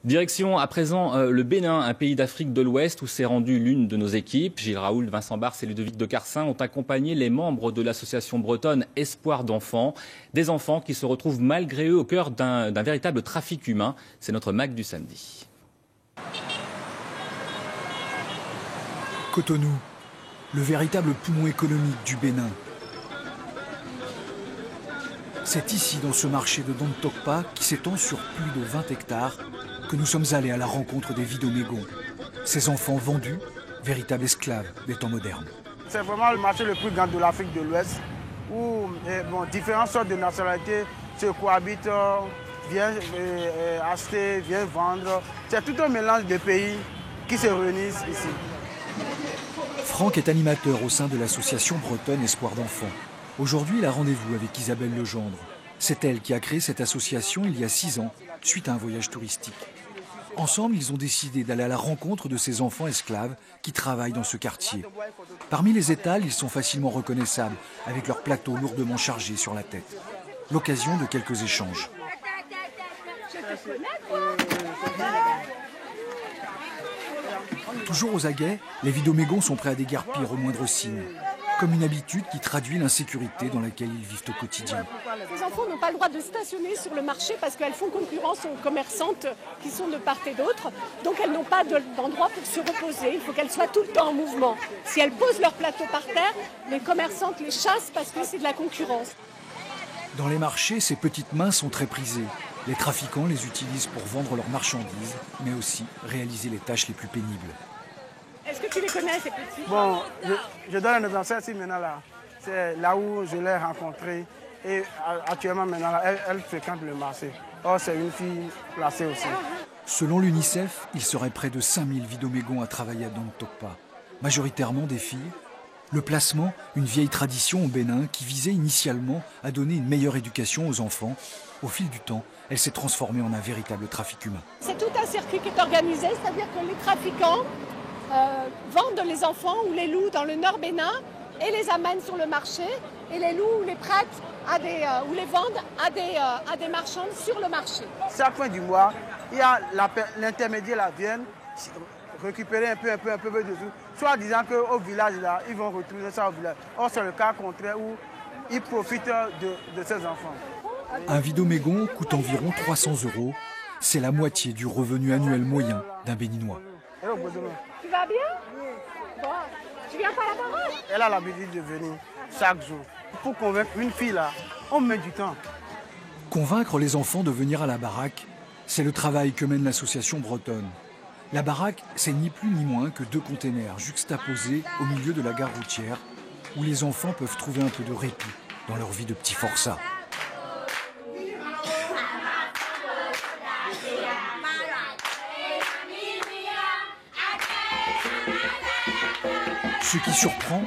Direction à présent le Bénin, un pays d'Afrique de l'Ouest où s'est rendue l'une de nos équipes. Gilles Raoult, Vincent Bars et Ludovic de Carsin ont accompagné les membres de l'association bretonne Espoir d'enfants. Des enfants qui se retrouvent malgré eux au cœur d'un véritable trafic humain. C'est notre MAC du samedi. Cotonou, le véritable poumon économique du Bénin. C'est ici, dans ce marché de Dantokpa, qui s'étend sur plus de 20 hectares, que nous sommes allés à la rencontre des Vidomégons. Ces enfants vendus, véritables esclaves des temps modernes. C'est vraiment le marché le plus grand de l'Afrique de l'Ouest, où différentes sortes de nationalités se cohabitent, viennent acheter, viennent vendre. C'est tout un mélange de pays qui se réunissent ici. Franck est animateur au sein de l'association bretonne Espoir d'enfants. Aujourd'hui, il a rendez-vous avec Isabelle Legendre. C'est elle qui a créé cette association il y a 6 ans, suite à un voyage touristique. Ensemble, ils ont décidé d'aller à la rencontre de ces enfants esclaves qui travaillent dans ce quartier. Parmi les étals, ils sont facilement reconnaissables, avec leurs plateaux lourdement chargés sur la tête. L'occasion de quelques échanges. Toujours aux aguets, les Vidomégons sont prêts à déguerpir au moindre signe. Comme une habitude qui traduit l'insécurité dans laquelle ils vivent au quotidien. Les enfants n'ont pas le droit de stationner sur le marché parce qu'elles font concurrence aux commerçantes qui sont de part et d'autre. Donc elles n'ont pas d'endroit pour se reposer. Il faut qu'elles soient tout le temps en mouvement. Si elles posent leur plateau par terre, les commerçantes les chassent parce que c'est de la concurrence. Dans les marchés, ces petites mains sont très prisées. Les trafiquants les utilisent pour vendre leurs marchandises, mais aussi réaliser les tâches les plus pénibles. Est-ce que tu les connais, ces petits? Bon, je donne un exemple. Celle-ci, maintenant, là, c'est là où je l'ai rencontrée. Et actuellement, maintenant, là, elle fréquente le marché. Or, c'est une fille placée aussi. Selon l'UNICEF, il serait près de 5000 Vidomégons à travailler à Dantokpa. Majoritairement des filles. Le placement, une vieille tradition au Bénin qui visait initialement à donner une meilleure éducation aux enfants. Au fil du temps, elle s'est transformée en un véritable trafic humain. C'est tout un circuit qui est organisé, c'est-à-dire que les trafiquants vendent les enfants ou les loups dans le nord Bénin et les amènent sur le marché et les louent ou les prêtent ou les vendent à des marchands sur le marché. Chaque fin du mois, il y a l'intermédiaire là viennent récupérer un peu de tout, soit disant qu'au village là, ils vont retourner ça au village. Or c'est le cas contraire où ils profitent de ces enfants. Un Vidomégon coûte environ 300 €. C'est la moitié du revenu annuel moyen d'un Béninois. Tu vas bien? Bon, tu viens pas à la parole? Elle a l'habitude de venir chaque jour. Pour convaincre une fille là, on met du temps. Convaincre les enfants de venir à la baraque, c'est le travail que mène l'association bretonne. La baraque, c'est ni plus ni moins que 2 containers juxtaposés au milieu de la gare routière où les enfants peuvent trouver un peu de répit dans leur vie de petits forçats. Ce qui surprend,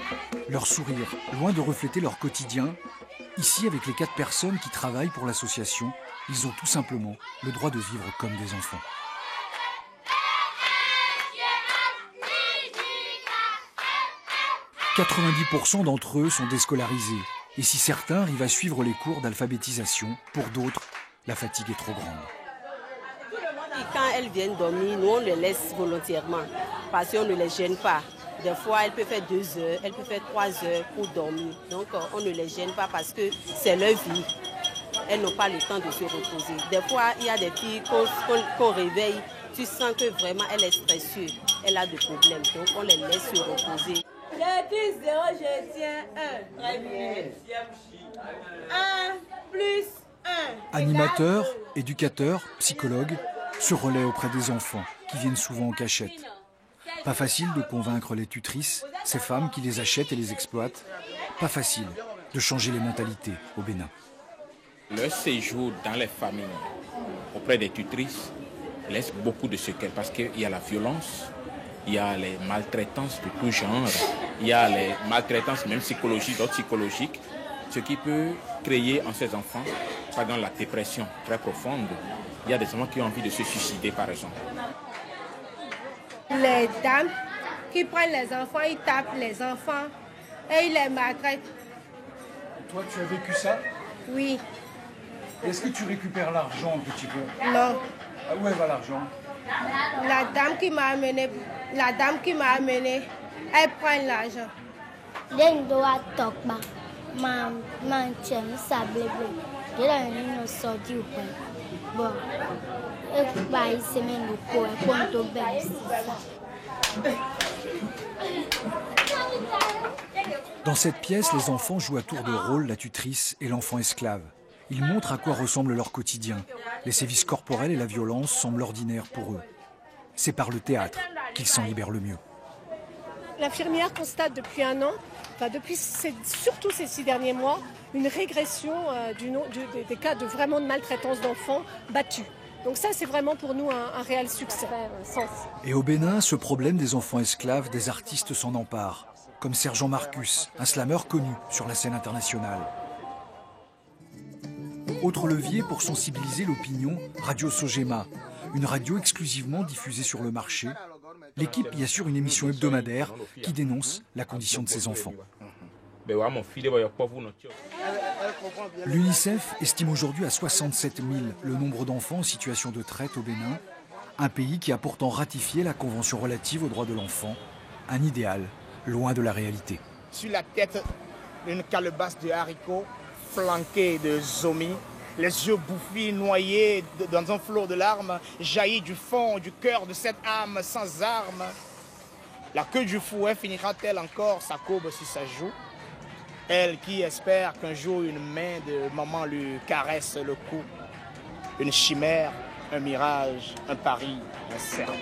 leur sourire, loin de refléter leur quotidien. Ici, avec les 4 personnes qui travaillent pour l'association, ils ont tout simplement le droit de vivre comme des enfants. 90% d'entre eux sont déscolarisés. Et si certains arrivent à suivre les cours d'alphabétisation, pour d'autres, la fatigue est trop grande. Quand elles viennent dormir, nous on les laisse volontairement, parce qu'on ne les gêne pas. Des fois, elles peuvent faire 2 heures, elles peuvent faire 3 heures pour dormir. Donc, on ne les gêne pas parce que c'est leur vie. Elles n'ont pas le temps de se reposer. Des fois, il y a des filles qu'on réveille, tu sens que vraiment elle est stressée, elle a des problèmes. Donc, on les laisse se reposer. J'ai dit 0, je tiens 1. Très bien. 1 plus 1. Animateurs, éducateurs, psychologues se relaient auprès des enfants qui viennent souvent en cachette. Pas facile de convaincre les tutrices, ces femmes qui les achètent et les exploitent. Pas facile de changer les mentalités au Bénin. Le séjour dans les familles auprès des tutrices laisse beaucoup de séquelles parce qu'il y a la violence, il y a les maltraitances de tout genre, il y a les maltraitances même psychologiques, d'autres psychologiques, ce qui peut créer en ces enfants, par exemple, la dépression très profonde. Il y a des enfants qui ont envie de se suicider, par exemple. Les dames qui prennent les enfants, ils tapent les enfants et ils les maltraitent. Toi, tu as vécu ça? Oui. Est-ce que tu récupères l'argent un petit peu? Non. Ah, où va l'argent? La dame qui m'a amené, elle prend l'argent. Dans cette pièce, les enfants jouent à tour de rôle la tutrice et l'enfant esclave. Ils montrent à quoi ressemble leur quotidien. Les sévices corporels et la violence semblent ordinaires pour eux. C'est par le théâtre qu'ils s'en libèrent le mieux. L'infirmière constate depuis un an, surtout ces 6 derniers mois, une régression des cas de maltraitance d'enfants battus. Donc ça, c'est vraiment pour nous un réel succès. Et au Bénin, ce problème des enfants esclaves, des artistes s'en emparent, comme Sergent Marcus, un slameur connu sur la scène internationale. Autre levier pour sensibiliser l'opinion, Radio Sogema, une radio exclusivement diffusée sur le marché. L'équipe y assure une émission hebdomadaire qui dénonce la condition de ses enfants. L'UNICEF estime aujourd'hui à 67 000 le nombre d'enfants en situation de traite au Bénin, un pays qui a pourtant ratifié la Convention relative aux droits de l'enfant, un idéal loin de la réalité. Sur la tête, une calebasse de haricots flanquée de zomi, les yeux bouffis, noyés dans un flot de larmes, jaillit du fond du cœur de cette âme sans armes. La queue du fouet finira-t-elle encore sa courbe sur sa joue? Elle qui espère qu'un jour une main de maman lui caresse le cou. Une chimère, un mirage, un pari, un cercle.